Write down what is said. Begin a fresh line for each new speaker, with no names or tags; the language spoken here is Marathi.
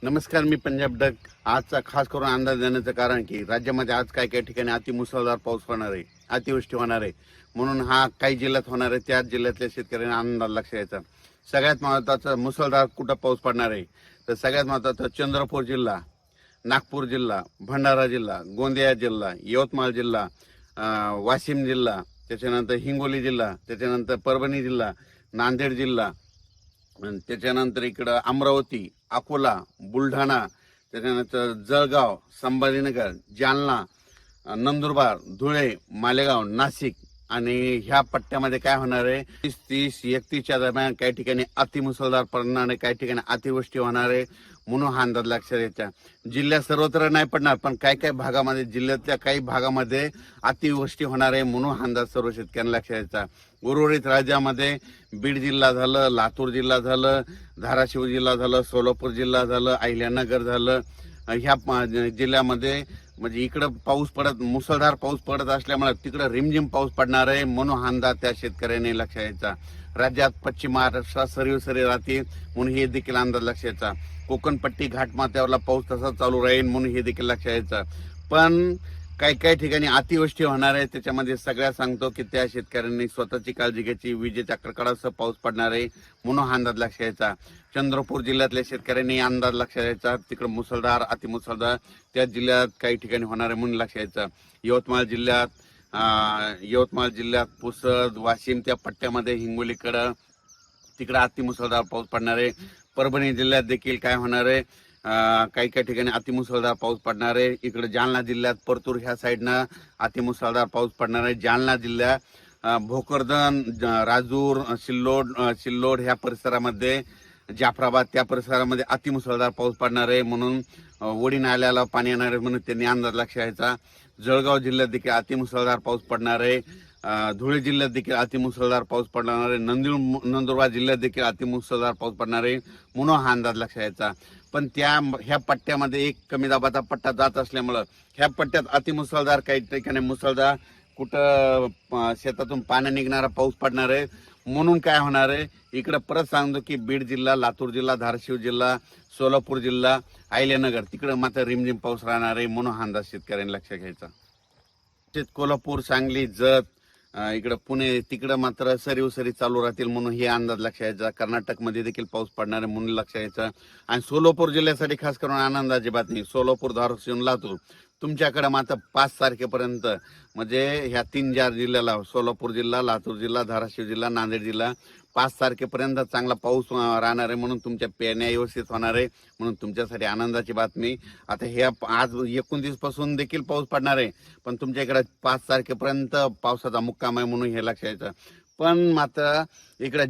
नमस्कार, मी पंजाब डक. आजचा खास करून अंदाज देण्याचं कारण की राज्यामध्ये आज काय काय ठिकाणी अतिमुसळधार पाऊस पडणार आहे, अतिवृष्टी होणार आहे. म्हणून हा काही जिल्ह्यात होणार आहे, त्याच जिल्ह्यातल्या शेतकऱ्यांना आनंद लक्ष द्यायचा. सगळ्यात महत्त्वाचा मुसळधार कुठं पाऊस पडणार आहे तर सगळ्यात महत्त्वाचं चंद्रपूर जिल्हा, नागपूर जिल्हा, भंडारा जिल्हा, गोंदिया जिल्हा, यवतमाळ जिल्हा, वाशिम जिल्हा, त्याच्यानंतर हिंगोली जिल्हा, त्याच्यानंतर परभणी जिल्हा, नांदेड जिल्हा, त्याच्यानंतर इकडं अमरावती, अकोला, बुलढाणा, त्याच्यानंतर जळगाव, संभाजीनगर, जालना, नंदुरबार, धुळे, मालेगाव, नाशिक आणि ह्या पट्ट्यामध्ये काय होणार आहे 30-31च्या दरम्यान काही ठिकाणी अतिमुसळधार पडणार आहे, काही ठिकाणी अतिवृष्टी होणार आहे. म्हणून हा अंदाज लक्षात यायचा. जिल्ह्यात सर्वत्र नाही पडणार, पण काही काही भागामध्ये, जिल्ह्यातल्या काही भागामध्ये अतिवृष्टी होणार आहे. म्हणून हा अंदाज सर्व शेतकऱ्यांना लक्षात यायचा. उर्वरित राज्यामध्ये बीड जिल्हा झालं, लातूर जिल्हा झालं, धाराशिव जिल्हा झालं, सोलापूर जिल्हा झालं, अहिल्यानगर झालं, ह्या जिल्ह्यामध्ये म्हणजे इकडं पाऊस पडत, मुसळधार पाऊस पडत असल्यामुळे तिकडं रिमझिम पाऊस पडणार आहे. म्हणून हा अंदाज त्या शेतकऱ्यांनी लक्षात यायचा. राज्यात पश्चिम महाराष्ट्रात सरी राहतील म्हणून हे देखील अंदाज लक्षात यायचा. कोकणपट्टी घाटमाथ्यावरला पाऊस तसा चालू राहील म्हणून हे देखील लक्षात यायचं. पण काही काही ठिकाणी अतिवृष्टी होणार आहे. त्याच्यामध्ये सगळ्या सांगतो की त्या शेतकऱ्यांनी स्वतःची काळजी घ्यायची. विजेच्या कडकडासह पाऊस पडणार आहे म्हणून हा अंदाज लक्षात यायचा. चंद्रपूर जिल्ह्यातल्या शेतकऱ्यांनी अंदाज लक्षात यायचा. तिकडे मुसळधार, अतिमुसळधार त्या जिल्ह्यात काही ठिकाणी होणार आहे म्हणून लक्षात यायचं. यवतमाळ जिल्ह्यात पुसद, वाशिम त्या पट्ट्यामध्ये हिंगोलीकडं तिकडे अतिमुसळधार पाऊस पडणार आहे. परभणी जिल्ह्यात देखील काय होणार आहे, काही काही ठिकाणी अतिमुसळधार पाऊस पडणार आहे. इकडे जालना जिल्ह्यात परतूर ह्या साईडनं अतिमुसळधार पाऊस पडणार आहे. जालना जिल्ह्यात भोकरदन, राजूर, सिल्लोड ह्या परिसरामध्ये, जाफराबाद त्या परिसरामध्ये अतिमुसळधार पाऊस पडणार आहे. म्हणून वडी नाल्याला पाणी येणार आहे म्हणून त्यांनी अंदाज लक्षात यायचा. जळगाव जिल्ह्यात देखील अतिमुसळधार पाऊस पडणार आहे. धुळे जिल्ह्यात देखील अतिमुसळधार पाऊस पडणार आहे. नंदुरबार जिल्ह्यात देखील अतिमुसळधार पाऊस पडणार आहे म्हणून हा अंदाज लक्षात यायचा. पण ह्या पट्ट्यामध्ये एक कमी दाबाचा पट्टा जात असल्यामुळं ह्या पट्ट्यात अतिमुसळधार, काही ठिकाणी मुसळधार, कुठं शेतातून पाणी निघणारा पाऊस पडणार आहे. म्हणून काय होणार आहे, इकडे परत सांगतो की बीड जिल्हा, लातूर जिल्हा, धाराशिव जिल्हा, सोलापूर जिल्हा, अहिल्यानगर तिकडं मात्र रिमझिम पाऊस राहणार आहे. म्हणून हा अंदाज शेतकऱ्यांनी लक्षात घ्यायचा. कोल्हापूर, सांगली, जत, इकडं पुणे तिकडं मात्र सरी चालू राहतील म्हणून हे अंदाज लक्षात यायचा. कर्नाटकमध्ये देखील पाऊस पडणार आहे म्हणून लक्षात यायचं. आणि सोलापूर जिल्ह्यासाठी खास करून आनंदाची बातमी, सोलापूर, धाराशिव, लातूर तुमच्याकडे मात्र 5 तारखेपर्यंत म्हणजे ह्या 3-4 जिल्ह्याला, सोलापूर जिल्हा, लातूर जिल्हा, धाराशिव जिल्हा, नांदेड जिल्हा 5 तारखेपर्यंत चांगला पाऊस राहणार आहे. म्हणून तुमच्या पेरण्या व्यवस्थित होणार आहे. म्हणून तुमच्यासाठी आनंदाची बातमी. आता हे आज 29 पासून देखील पाऊस पडणार आहे, पण तुमच्या इकडे 5 तारखेपर्यंत पावसाचा मुक्काम आहे म्हणून हे लक्षात यायचं. पण मात्र इकडे